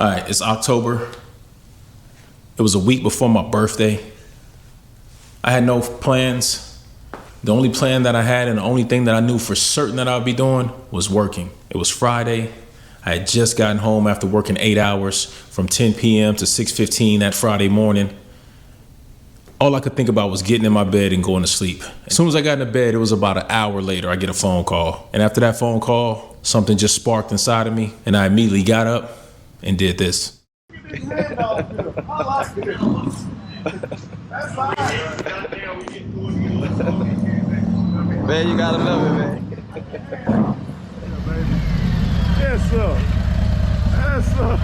All right, it's October. It was a week before my birthday. I had no plans. The only plan that I had and the only thing that I knew for certain that I would be doing was working. It was Friday. I had just gotten home after working 8 hours from 10 p.m. to 6:15 that Friday morning. All I could think about was getting in my bed and going to sleep. As soon as I got into bed, it was about an hour later, I get a phone call. And after that phone call, something just sparked inside of me, and I immediately got up and did this. Man, you gotta love it, man. Yes, sir. Yes, sir.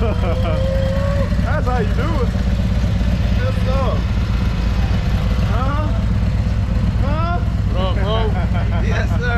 That's how you do it. Yes, sir. Yes, sir.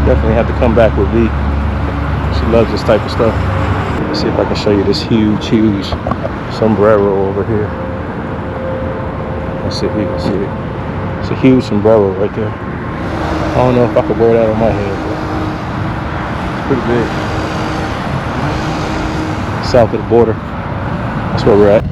Definitely have to come back with V. She loves this type of stuff. Let's see if I can show you this huge sombrero over here. Let's see if you can see it. It's a huge sombrero right there. I don't know if I could wear that on my head, but it's pretty big. South of the border. That's where we're at.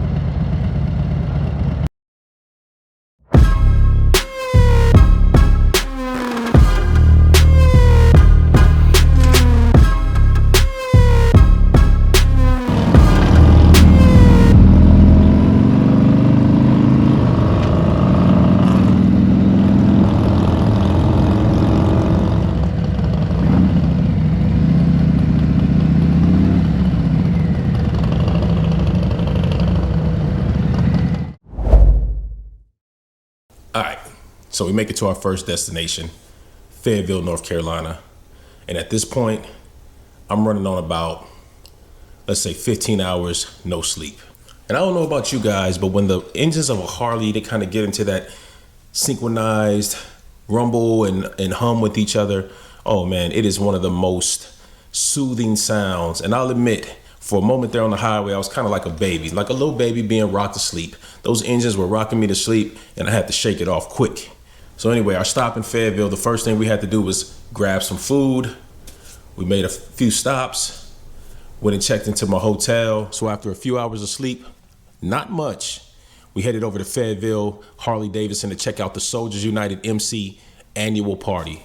All right, so we make it to our first destination, Fayetteville, North Carolina. And at this point, I'm running on about, let's say 15 hours, no sleep. And I don't know about you guys, but when the engines of a Harley, they kind of get into that synchronized rumble and hum with each other, oh man, it is one of the most soothing sounds. And I'll admit, for a moment there on the highway, I was kind of like a baby, like a little baby being rocked to sleep. Those engines were rocking me to sleep, and I had to shake it off quick. So anyway, our stop in Fayetteville, the first thing we had to do was grab some food. We made a few stops, went and checked into my hotel. So after a few hours of sleep, not much, we headed over to Fayetteville, Harley Davidson to check out the Soldiers United MC annual party.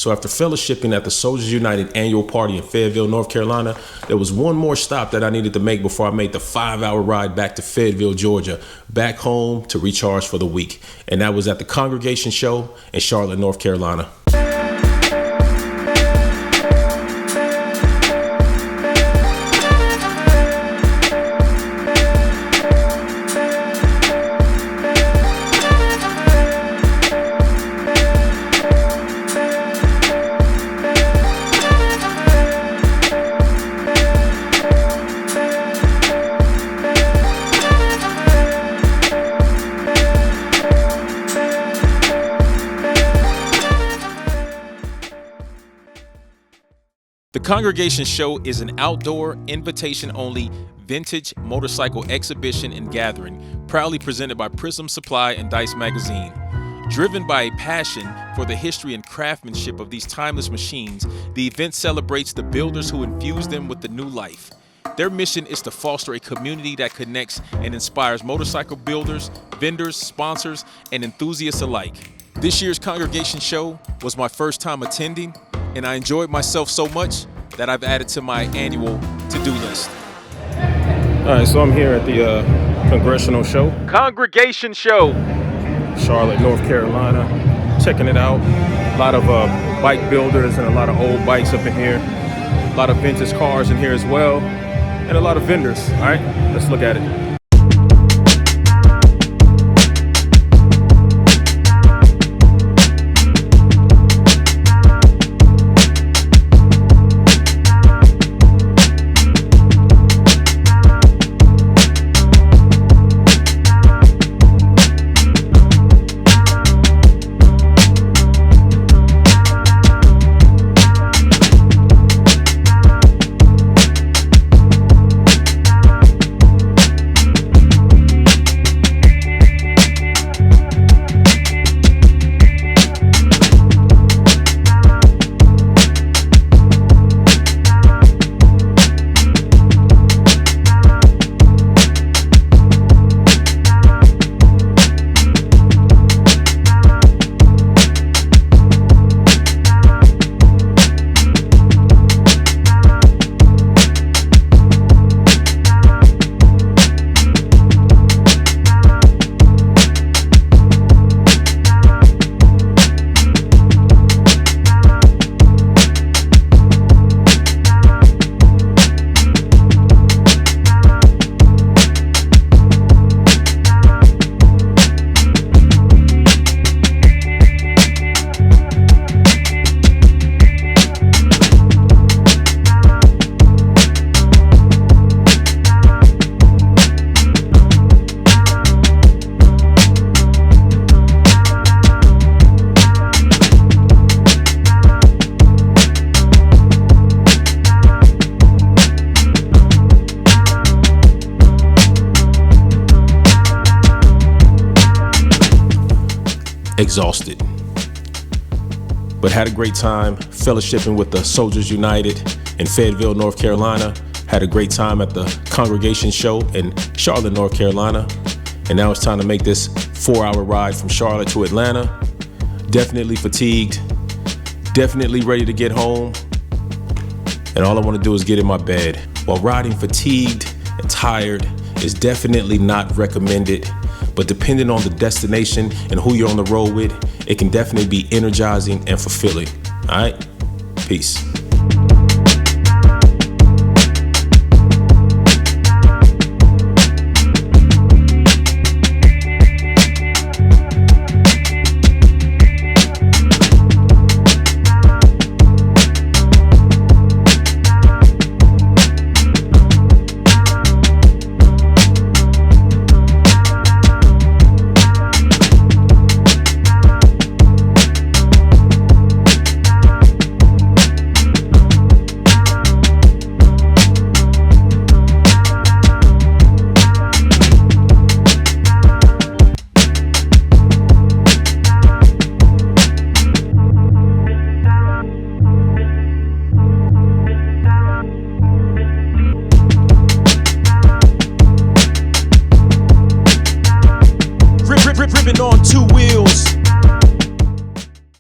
So after fellowshipping at the Soldiers United annual party in Fayetteville, North Carolina, there was one more stop that I needed to make before I made the 5-hour ride back to Fayetteville, Georgia, back home to recharge for the week. And that was at the Congregation Show in Charlotte, North Carolina. The Congregation Show is an outdoor, invitation-only, vintage motorcycle exhibition and gathering proudly presented by Prism Supply and Dice Magazine. Driven by a passion for the history and craftsmanship of these timeless machines, the event celebrates the builders who infused them with the new life. Their mission is to foster a community that connects and inspires motorcycle builders, vendors, sponsors, and enthusiasts alike. This year's Congregation Show was my first time attending, and I enjoyed myself so much that I've added to my annual to-do list. All right, so I'm here at the Congressional Show. Congregation Show. Charlotte, North Carolina. Checking it out. A lot of bike builders and a lot of old bikes up in here. A lot of vintage cars in here as well. And a lot of vendors. All right, let's look at it. Exhausted, but had a great time fellowshipping with the Soldiers United in Fayetteville, North Carolina. Had a great time at the Congregation Show in Charlotte, North Carolina. And now it's time to make this 4-hour ride from Charlotte to Atlanta. Definitely fatigued, definitely ready to get home. And all I want to do is get in my bed. While riding fatigued and tired is definitely not recommended, but depending on the destination and who you're on the road with, it can definitely be energizing and fulfilling. All right? Peace. On two wheels.